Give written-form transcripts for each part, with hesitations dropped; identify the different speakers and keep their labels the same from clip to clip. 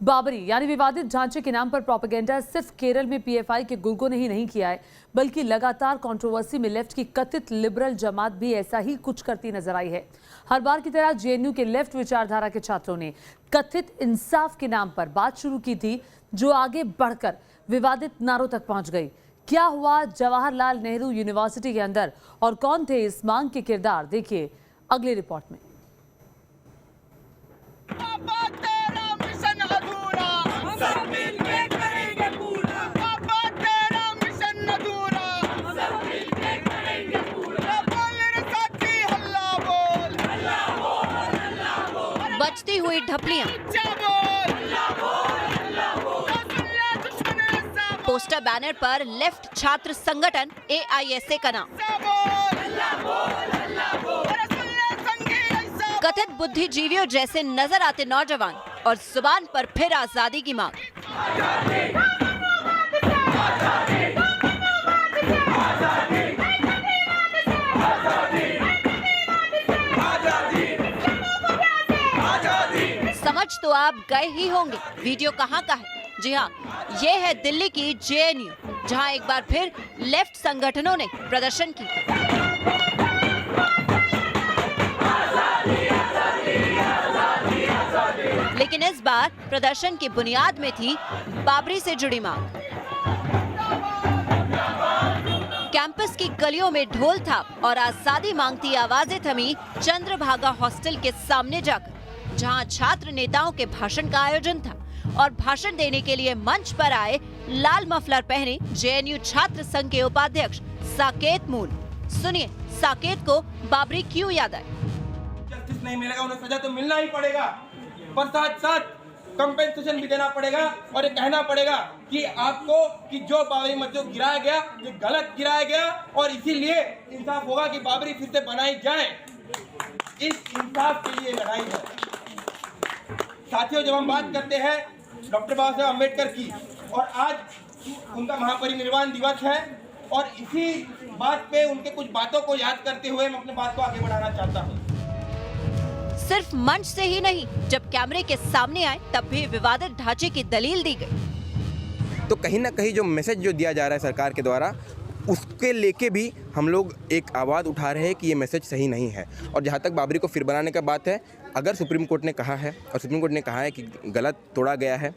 Speaker 1: बाबरी यानी विवादित ढांचे के नाम पर प्रोपेगेंडा सिर्फ केरल में पीएफआई के गुर्गों ने ही नहीं किया है, बल्कि लगातार कंट्रोवर्सी में लेफ्ट की कथित लिबरल जमात भी ऐसा ही कुछ करती नजर आई है। हर बार की तरह जेएनयू के लेफ्ट विचारधारा के छात्रों ने कथित इंसाफ के नाम पर बात शुरू की थी, जो आगे बढ़कर विवादित नारों तक पहुंच गई। क्या हुआ जवाहरलाल नेहरू यूनिवर्सिटी के अंदर और कौन थे इस मांग के किरदार, देखिए अगली रिपोर्ट में।
Speaker 2: बजती हुई ढपलियां, पोस्टर बैनर पर लेफ्ट छात्र संगठन AISA का नाम, कथित बुद्धिजीवियों जैसे नजर आते नौजवान और जुबान पर फिर आजादी की मांग। समझ तो आप गए ही होंगे वीडियो कहाँ का है। जी हाँ, ये है दिल्ली की जेएनयू, जहाँ एक बार फिर लेफ्ट संगठनों ने प्रदर्शन की। लेकिन इस बार प्रदर्शन की बुनियाद में थी बाबरी से जुड़ी मांग। कैंपस की गलियों में ढोल थाप और आजादी मांगती आवाजें थमी चंद्रभागा हॉस्टल के सामने जाकर, जहां छात्र नेताओं के भाषण का आयोजन था और भाषण देने के लिए मंच पर आए लाल मफलर पहने जेएनयू छात्र संघ के उपाध्यक्ष साकेत मूल। सुनिए साकेत को बाबरी क्यों याद आई।
Speaker 3: जस्टिस नहीं मिलेगा, उन्हें सजा तो मिलना ही पड़ेगा, पर साथ साथ कंपेंसेशन भी देना पड़ेगा और ये कहना पड़ेगा कि आपको कि जो बाबरी मस्जिद गिराया गया ये गलत गिराया गया और इसीलिए इंसाफ होगा कि बाबरी फिर से बनाई जाए। इस इंसाफ के लिए लड़ाई है साथियों। जब हम बात करते हैं डॉक्टर बाबा साहेब अम्बेडकर की और आज उनका महापरिनिर्वाण दिवस है और इसी बात पे उनके कुछ बातों को याद करते हुए मैं अपने बात को आगे बढ़ाना चाहता हूँ।
Speaker 2: सिर्फ मंच से ही नहीं, जब कैमरे के सामने आए तब भी विवादित ढांचे की दलील दी गई।
Speaker 4: तो कहीं ना कहीं जो मैसेज जो दिया जा रहा है सरकार के द्वारा, उसके लेके भी हम लोग एक आवाज़ उठा रहे हैं कि ये मैसेज सही नहीं है। और जहाँ तक बाबरी को फिर बनाने का बात है, अगर सुप्रीम कोर्ट ने कहा है और सुप्रीम कोर्ट ने कहा है कि गलत तोड़ा गया है,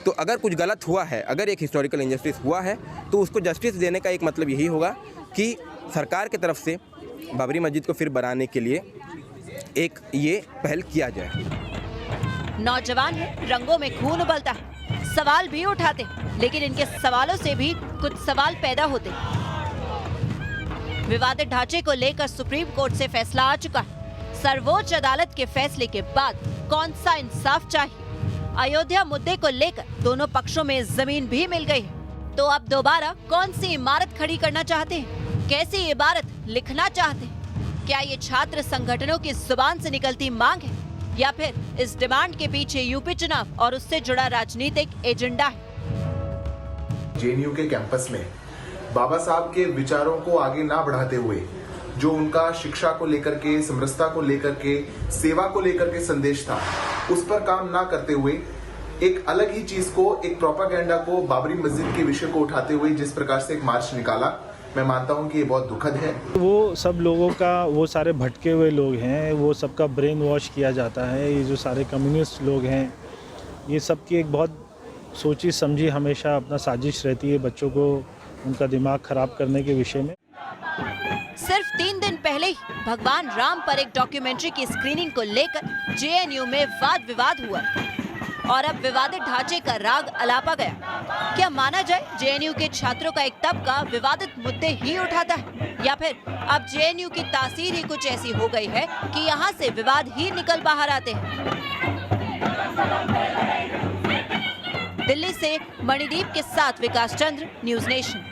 Speaker 4: तो अगर कुछ गलत हुआ है, अगर एक हिस्टोरिकल इंजस्टिस हुआ है, तो उसको जस्टिस देने का एक मतलब यही होगा कि सरकार की तरफ से बाबरी मस्जिद को फिर बनाने के लिए एक ये पहल किया जाए।
Speaker 2: नौजवान है, रंगों में खून उबलता है, सवाल भी उठाते, लेकिन इनके सवालों से भी कुछ सवाल पैदा होते। विवादित ढांचे को लेकर सुप्रीम कोर्ट से फैसला आ चुका है। सर्वोच्च अदालत के फैसले के बाद कौन सा इंसाफ चाहिए। अयोध्या मुद्दे को लेकर दोनों पक्षों में जमीन भी मिल गई है। तो अब दोबारा कौन सी इमारत खड़ी करना चाहते हैं, कैसी इबारत लिखना चाहते हैं? क्या ये छात्र संगठनों की जुबान से निकलती मांग है या फिर इस डिमांड के पीछे यूपी चुनाव और उससे जुड़ा राजनीतिक एजेंडा है?
Speaker 5: जेएनयू के कैंपस में बाबा साहब के विचारों को आगे ना बढ़ाते हुए, जो उनका शिक्षा को लेकर के, समरसता को लेकर के, सेवा को लेकर के संदेश था, उस पर काम ना करते हुए एक अलग ही चीज को, एक प्रोपेगेंडा को, बाबरी मस्जिद के विषय को उठाते हुए जिस प्रकार से एक मार्च निकाला, मैं मानता हूं कि ये बहुत दुखद है।
Speaker 6: वो सब लोगों का, वो सारे भटके हुए लोग हैं, वो सबका ब्रेन वॉश किया जाता है। ये जो सारे कम्युनिस्ट लोग हैं, ये सब की एक बहुत सोची समझी हमेशा अपना साजिश रहती है बच्चों को उनका दिमाग खराब करने के विषय में।
Speaker 2: सिर्फ 3 दिन पहले ही भगवान राम पर एक डॉक्यूमेंट्री की स्क्रीनिंग को लेकर जेएनयू में वाद विवाद हुआ और अब विवादित ढांचे का राग अलापा गया। क्या माना जाए जेएनयू के छात्रों का एक तबका विवादित मुद्दे ही उठाता है, या फिर अब जेएनयू की तासीर ही कुछ ऐसी हो गई है कि यहाँ से विवाद ही निकल बाहर आते हैं? दिल्ली से मणिदीप के साथ विकास चंद्र, न्यूज़ नेशन।